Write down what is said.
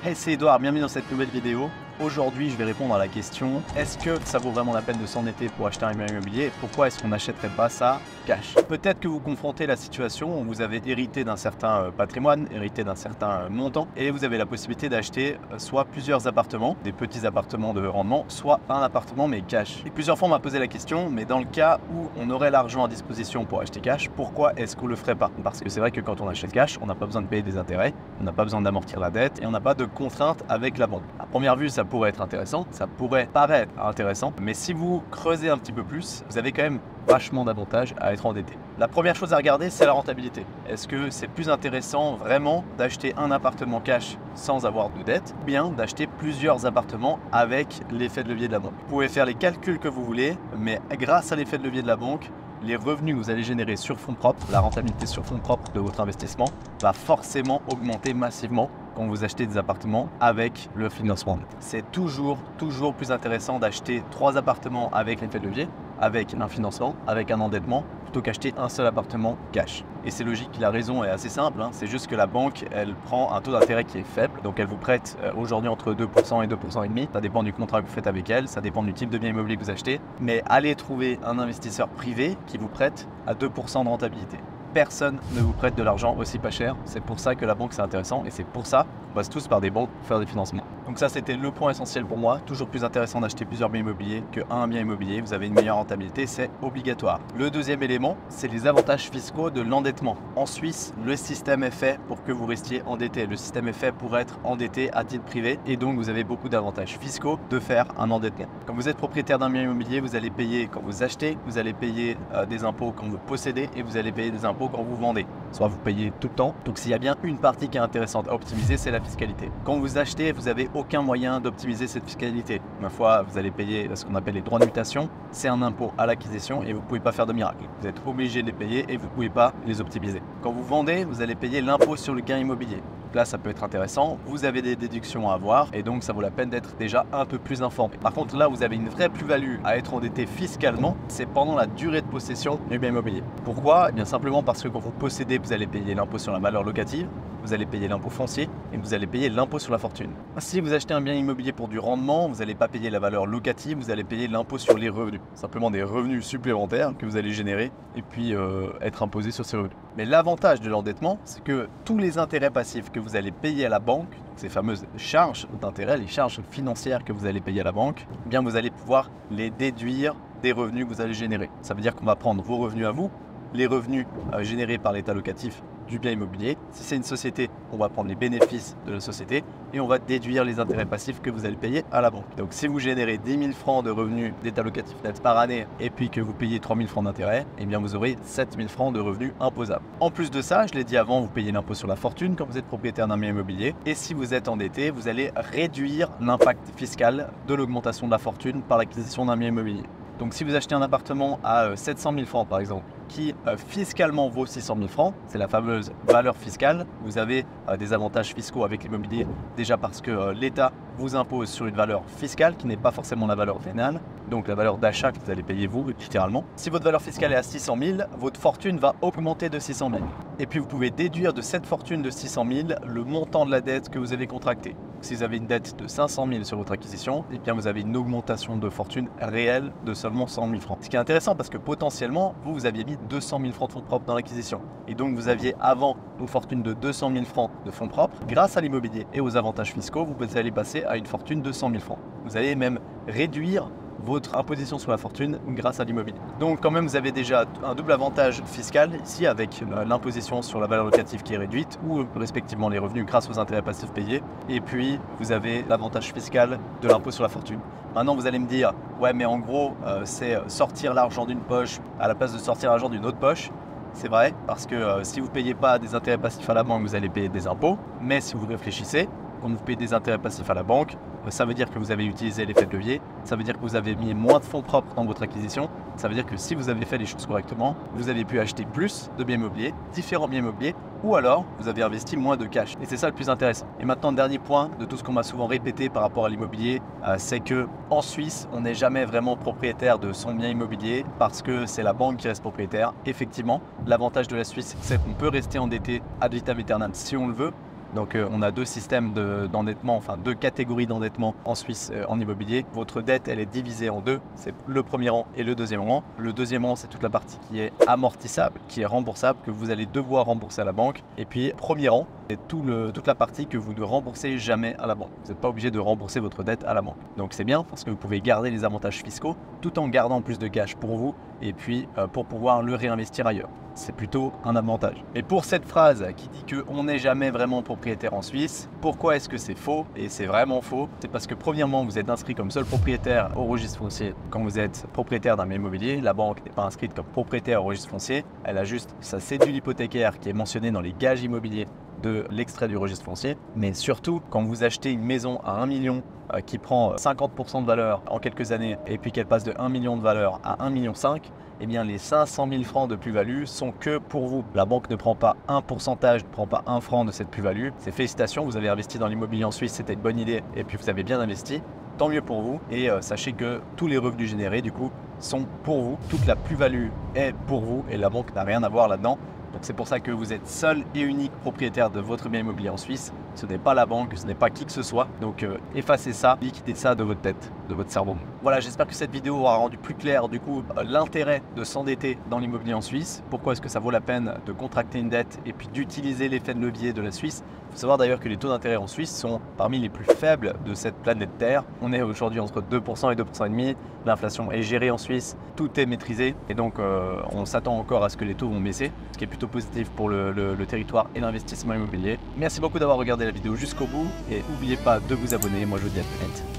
Hey, c'est Edouard, bienvenue dans cette nouvelle vidéo. Aujourd'hui, je vais répondre à la question, est-ce que ça vaut vraiment la peine de s'endetter pour acheter un bien immobilier et pourquoi est-ce qu'on n'achèterait pas ça cash? Peut-être que vous confrontez la situation où vous avez hérité d'un certain patrimoine, hérité d'un certain montant et vous avez la possibilité d'acheter soit plusieurs appartements, des petits appartements de rendement, soit un appartement mais cash. Et plusieurs fois on m'a posé la question, mais dans le cas où on aurait l'argent à disposition pour acheter cash, pourquoi est-ce qu'on le ferait pas? Parce que c'est vrai que quand on achète cash, on n'a pas besoin de payer des intérêts, on n'a pas besoin d'amortir la dette et on n'a pas de contraintes avec la banque. À première vue, ça pourrait être intéressant, ça pourrait paraître intéressant, mais si vous creusez un petit peu plus, vous avez quand même vachement d'avantages à être endetté. La première chose à regarder, c'est la rentabilité. Est-ce que c'est plus intéressant vraiment d'acheter un appartement cash sans avoir de dette, ou bien d'acheter plusieurs appartements avec l'effet de levier de la banque? Vous pouvez faire les calculs que vous voulez, mais grâce à l'effet de levier de la banque, les revenus que vous allez générer sur fonds propres, la rentabilité sur fonds propres de votre investissement va forcément augmenter massivement quand vous achetez des appartements avec le financement. C'est toujours plus intéressant d'acheter 3 appartements avec l'effet de levier, avec un financement, avec un endettement, plutôt qu'acheter un seul appartement cash. Et c'est logique, la raison est assez simple, c'est juste que la banque, elle prend un taux d'intérêt qui est faible, donc elle vous prête aujourd'hui entre 2% et 2,5%, ça dépend du contrat que vous faites avec elle, ça dépend du type de bien immobilier que vous achetez, mais allez trouver un investisseur privé qui vous prête à 2% de rentabilité. Personne ne vous prête de l'argent aussi pas cher, c'est pour ça que la banque c'est intéressant et c'est pour ça qu'on passe tous par des banques pour faire des financements. Donc ça c'était le point essentiel pour moi, toujours plus intéressant d'acheter plusieurs biens immobiliers qu'un bien immobilier, vous avez une meilleure rentabilité, c'est obligatoire. Le deuxième élément, c'est les avantages fiscaux de l'endettement. En Suisse, le système est fait pour que vous restiez endetté, le système est fait pour être endetté à titre privé et donc vous avez beaucoup d'avantages fiscaux de faire un endettement. Quand vous êtes propriétaire d'un bien immobilier, vous allez payer quand vous achetez, vous allez payer des impôts quand vous possédez et vous allez payer des impôts quand vous vendez. Soit vous payez tout le temps. Donc s'il y a bien une partie qui est intéressante à optimiser, c'est la fiscalité. Quand vous achetez, vous n'avez aucun moyen d'optimiser cette fiscalité. Ma foi, vous allez payer ce qu'on appelle les droits de mutation. C'est un impôt à l'acquisition et vous ne pouvez pas faire de miracle. Vous êtes obligé de les payer et vous ne pouvez pas les optimiser. Quand vous vendez, vous allez payer l'impôt sur le gain immobilier. Là, ça peut être intéressant, vous avez des déductions à avoir et donc ça vaut la peine d'être déjà un peu plus informé. Par contre, là, vous avez une vraie plus-value à être endetté fiscalement, c'est pendant la durée de possession du bien immobilier. Pourquoi? Eh bien simplement parce que quand vous possédez, vous allez payer l'impôt sur la valeur locative, vous allez payer l'impôt foncier et vous allez payer l'impôt sur la fortune. Si vous achetez un bien immobilier pour du rendement, vous n'allez pas payer la valeur locative, vous allez payer l'impôt sur les revenus. Simplement des revenus supplémentaires que vous allez générer et puis être imposé sur ces revenus. Mais l'avantage de l'endettement, c'est que tous les intérêts passifs que vous allez payer à la banque, ces fameuses charges d'intérêt, les charges financières que vous allez payer à la banque, eh bien vous allez pouvoir les déduire des revenus que vous allez générer. Ça veut dire qu'on va prendre vos revenus à vous, les revenus générés par l'état locatif du bien immobilier. Si c'est une société, on va prendre les bénéfices de la société et on va déduire les intérêts passifs que vous allez payer à la banque. Donc si vous générez 10 000 francs de revenus d'état locatif net par année et puis que vous payez 3 000 francs d'intérêt, eh bien vous aurez 7 000 francs de revenus imposables. En plus de ça, je l'ai dit avant, vous payez l'impôt sur la fortune quand vous êtes propriétaire d'un bien immobilier et si vous êtes endetté, vous allez réduire l'impact fiscal de l'augmentation de la fortune par l'acquisition d'un bien immobilier. Donc si vous achetez un appartement à 700 000 francs par exemple, qui fiscalement vaut 600 000 francs, c'est la fameuse valeur fiscale, vous avez des avantages fiscaux avec l'immobilier, déjà parce que l'État vous impose sur une valeur fiscale qui n'est pas forcément la valeur vénale, donc la valeur d'achat que vous allez payer vous, littéralement. Si votre valeur fiscale est à 600 000, votre fortune va augmenter de 600 000. Et puis vous pouvez déduire de cette fortune de 600 000 le montant de la dette que vous avez contractée. Si vous avez une dette de 500 000 sur votre acquisition, eh bien vous avez une augmentation de fortune réelle de seulement 100 000 francs. Ce qui est intéressant parce que potentiellement, vous aviez mis 200 000 francs de fonds propres dans l'acquisition. Et donc vous aviez avant une fortune de 200 000 francs de fonds propres. Grâce à l'immobilier et aux avantages fiscaux, vous allez passer à une fortune de 100 000 francs. Vous allez même réduire votre imposition sur la fortune grâce à l'immobilier. Donc quand même vous avez déjà un double avantage fiscal ici avec l'imposition sur la valeur locative qui est réduite ou respectivement les revenus grâce aux intérêts passifs payés et puis vous avez l'avantage fiscal de l'impôt sur la fortune. Maintenant vous allez me dire ouais mais en gros c'est sortir l'argent d'une poche à la place de sortir l'argent d'une autre poche. C'est vrai parce que si vous ne payez pas des intérêts passifs à la banque vous allez payer des impôts, mais si vous réfléchissez, quand vous payez des intérêts passifs à la banque, ça veut dire que vous avez utilisé l'effet de levier, ça veut dire que vous avez mis moins de fonds propres dans votre acquisition, ça veut dire que si vous avez fait les choses correctement, vous avez pu acheter plus de biens immobiliers, différents biens immobiliers, ou alors vous avez investi moins de cash. Et c'est ça le plus intéressant. Et maintenant, le dernier point de tout ce qu'on m'a souvent répété par rapport à l'immobilier, c'est que en Suisse, on n'est jamais vraiment propriétaire de son bien immobilier parce que c'est la banque qui reste propriétaire. Effectivement, l'avantage de la Suisse, c'est qu'on peut rester endetté ad vitam aeternam si on le veut. Donc on a deux systèmes d'endettement, enfin deux catégories d'endettement en Suisse en immobilier. Votre dette, elle est divisée en deux, c'est le premier rang et le deuxième rang. Le deuxième rang, c'est toute la partie qui est amortissable, qui est remboursable, que vous allez devoir rembourser à la banque. Et puis premier rang, c'est toute la partie que vous ne remboursez jamais à la banque. Vous n'êtes pas obligé de rembourser votre dette à la banque. Donc c'est bien parce que vous pouvez garder les avantages fiscaux tout en gardant plus de cash pour vous et puis pour pouvoir le réinvestir ailleurs. C'est plutôt un avantage. Et pour cette phrase qui dit qu'on n'est jamais vraiment propriétaire en Suisse, pourquoi est-ce que c'est faux? Et c'est vraiment faux. C'est parce que premièrement, vous êtes inscrit comme seul propriétaire au registre foncier. Quand vous êtes propriétaire d'un bien immobilier, la banque n'est pas inscrite comme propriétaire au registre foncier. Elle a juste sa cédule hypothécaire qui est mentionnée dans les gages immobiliers de l'extrait du registre foncier. Mais surtout, quand vous achetez une maison à 1 million qui prend 50% de valeur en quelques années et puis qu'elle passe de 1 million de valeur à 1,5 million, eh bien les 500 000 francs de plus-value sont que pour vous. La banque ne prend pas un pourcentage, ne prend pas 1 franc de cette plus-value. C'est félicitations, vous avez investi dans l'immobilier en Suisse, c'était une bonne idée et puis vous avez bien investi. Tant mieux pour vous et sachez que tous les revenus générés du coup sont pour vous. Toute la plus-value est pour vous et la banque n'a rien à voir là-dedans. Donc c'est pour ça que vous êtes seul et unique propriétaire de votre bien immobilier en Suisse. Ce n'est pas la banque, ce n'est pas qui que ce soit. Donc effacez ça, liquidez ça de votre tête, de votre cerveau. Voilà, j'espère que cette vidéo aura rendu plus clair du coup l'intérêt de s'endetter dans l'immobilier en Suisse. Pourquoi est-ce que ça vaut la peine de contracter une dette et puis d'utiliser l'effet de levier de la Suisse. Il faut savoir d'ailleurs que les taux d'intérêt en Suisse sont parmi les plus faibles de cette planète Terre. On est aujourd'hui entre 2% et 2,5%. L'inflation est gérée en Suisse, tout est maîtrisé et donc on s'attend encore à ce que les taux vont baisser, ce qui est plutôt positif pour le territoire et l'investissement immobilier. Merci beaucoup d'avoir regardé la vidéo jusqu'au bout et n'oubliez pas de vous abonner. Moi je vous dis à très vite.